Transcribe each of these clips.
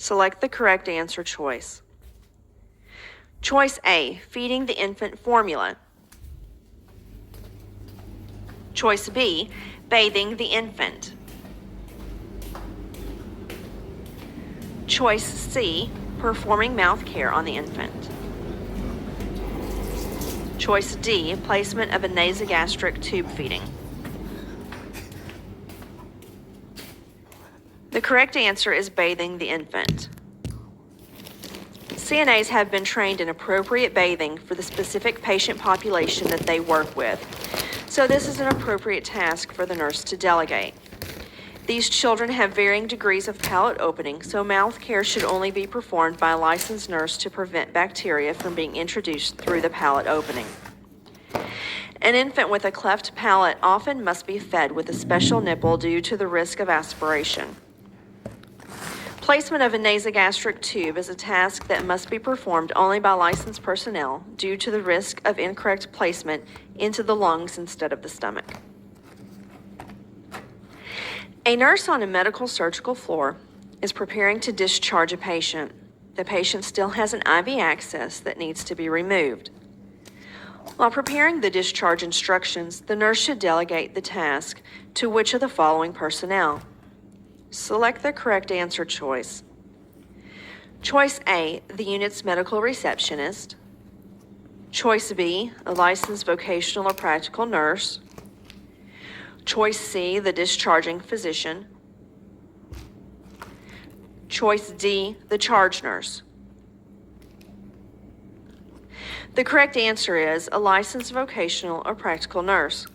Select the correct answer choice. Choice A, feeding the infant formula. Choice B, bathing the infant. Choice C, performing mouth care on the infant. Choice D, placement of a nasogastric tube feeding. The correct answer is bathing the infant. CNAs have been trained in appropriate bathing for the specific patient population that they work with, so this is an appropriate task for the nurse to delegate. These children have varying degrees of palate opening, so mouth care should only be performed by a licensed nurse to prevent bacteria from being introduced through the palate opening. An infant with a cleft palate often must be fed with a special nipple due to the risk of aspiration. Placement of a nasogastric tube is a task that must be performed only by licensed personnel due to the risk of incorrect placement into the lungs instead of the stomach. A nurse on a medical surgical floor is preparing to discharge a patient. The patient still has an IV access that needs to be removed. While preparing the discharge instructions, the nurse should delegate the task to which of the following personnel. Select the correct answer choice. Choice A, the unit's medical receptionist. Choice B, a licensed vocational or practical nurse. Choice C, the discharging physician. Choice D, the charge nurse. The correct answer is a licensed vocational or practical nurse.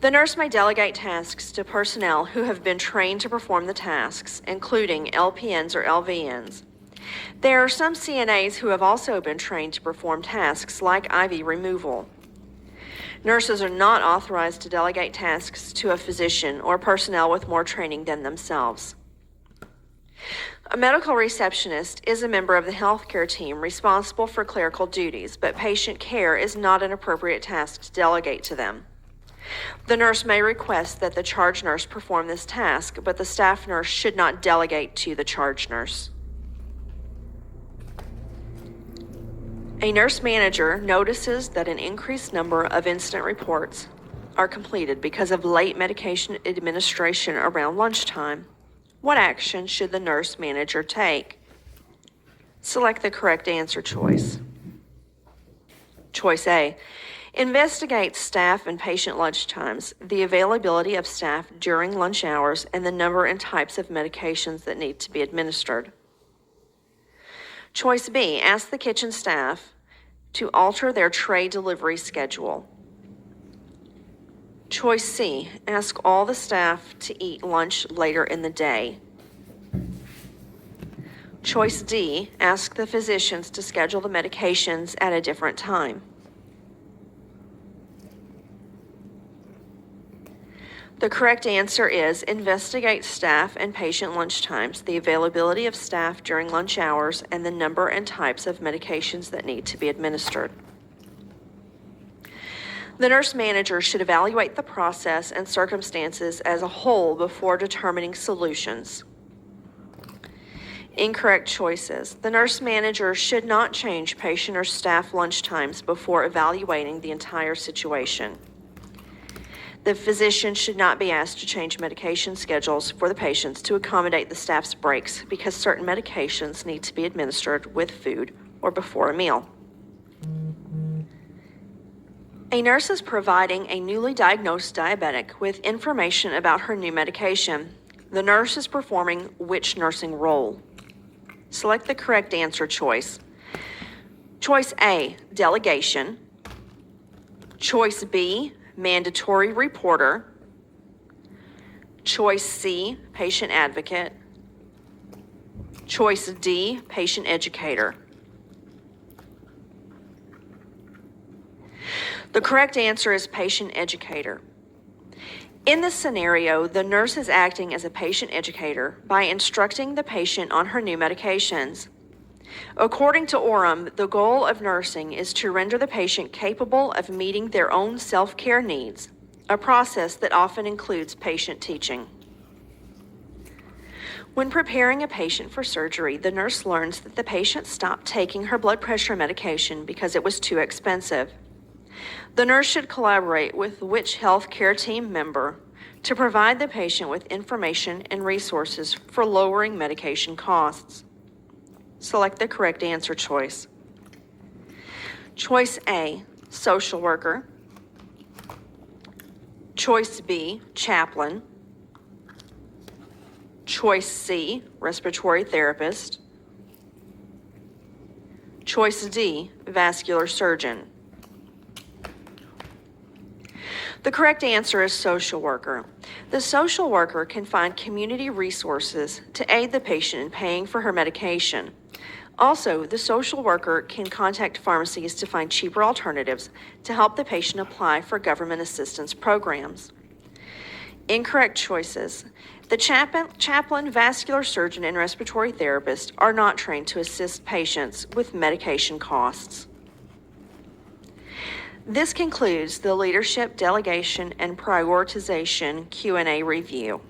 The nurse may delegate tasks to personnel who have been trained to perform the tasks, including LPNs or LVNs. There are some CNAs who have also been trained to perform tasks like IV removal. Nurses are not authorized to delegate tasks to a physician or personnel with more training than themselves. A medical receptionist is a member of the healthcare team responsible for clerical duties, but patient care is not an appropriate task to delegate to them. The nurse may request that the charge nurse perform this task, but the staff nurse should not delegate to the charge nurse. A nurse manager notices that an increased number of incident reports are completed because of late medication administration around lunchtime. What action should the nurse manager take? Select the correct answer choice. Choice A, investigate staff and patient lunch times, the availability of staff during lunch hours, and the number and types of medications that need to be administered. Choice B, ask the kitchen staff to alter their tray delivery schedule. Choice C, ask all the staff to eat lunch later in the day. Choice D, ask the physicians to schedule the medications at a different time. The correct answer is investigate staff and patient lunch times, the availability of staff during lunch hours, and the number and types of medications that need to be administered. The nurse manager should evaluate the process and circumstances as a whole before determining solutions. Incorrect choices. The nurse manager should not change patient or staff lunch times before evaluating the entire situation. The physician should not be asked to change medication schedules for the patients to accommodate the staff's breaks because certain medications need to be administered with food or before a meal. A nurse is providing a newly diagnosed diabetic with information about her new medication. The nurse is performing which nursing role? Select the correct answer choice. Choice A, delegation. Choice B, mandatory reporter. Choice C, patient advocate. Choice D, patient educator. The correct answer is patient educator. In this scenario, the nurse is acting as a patient educator by instructing the patient on her new medications. According to Orem, the goal of nursing is to render the patient capable of meeting their own self-care needs, a process that often includes patient teaching. When preparing a patient for surgery, the nurse learns that the patient stopped taking her blood pressure medication because it was too expensive. The nurse should collaborate with which healthcare team member to provide the patient with information and resources for lowering medication costs. Select the correct answer choice. Choice A, social worker. Choice B, chaplain. Choice C, respiratory therapist. Choice D, vascular surgeon. The correct answer is social worker. The social worker can find community resources to aid the patient in paying for her medication. Also, the social worker can contact pharmacies to find cheaper alternatives to help the patient apply for government assistance programs. Incorrect choices. The chaplain, vascular surgeon, and respiratory therapist are not trained to assist patients with medication costs. This concludes the Leadership, Delegation, and Prioritization Q&A review.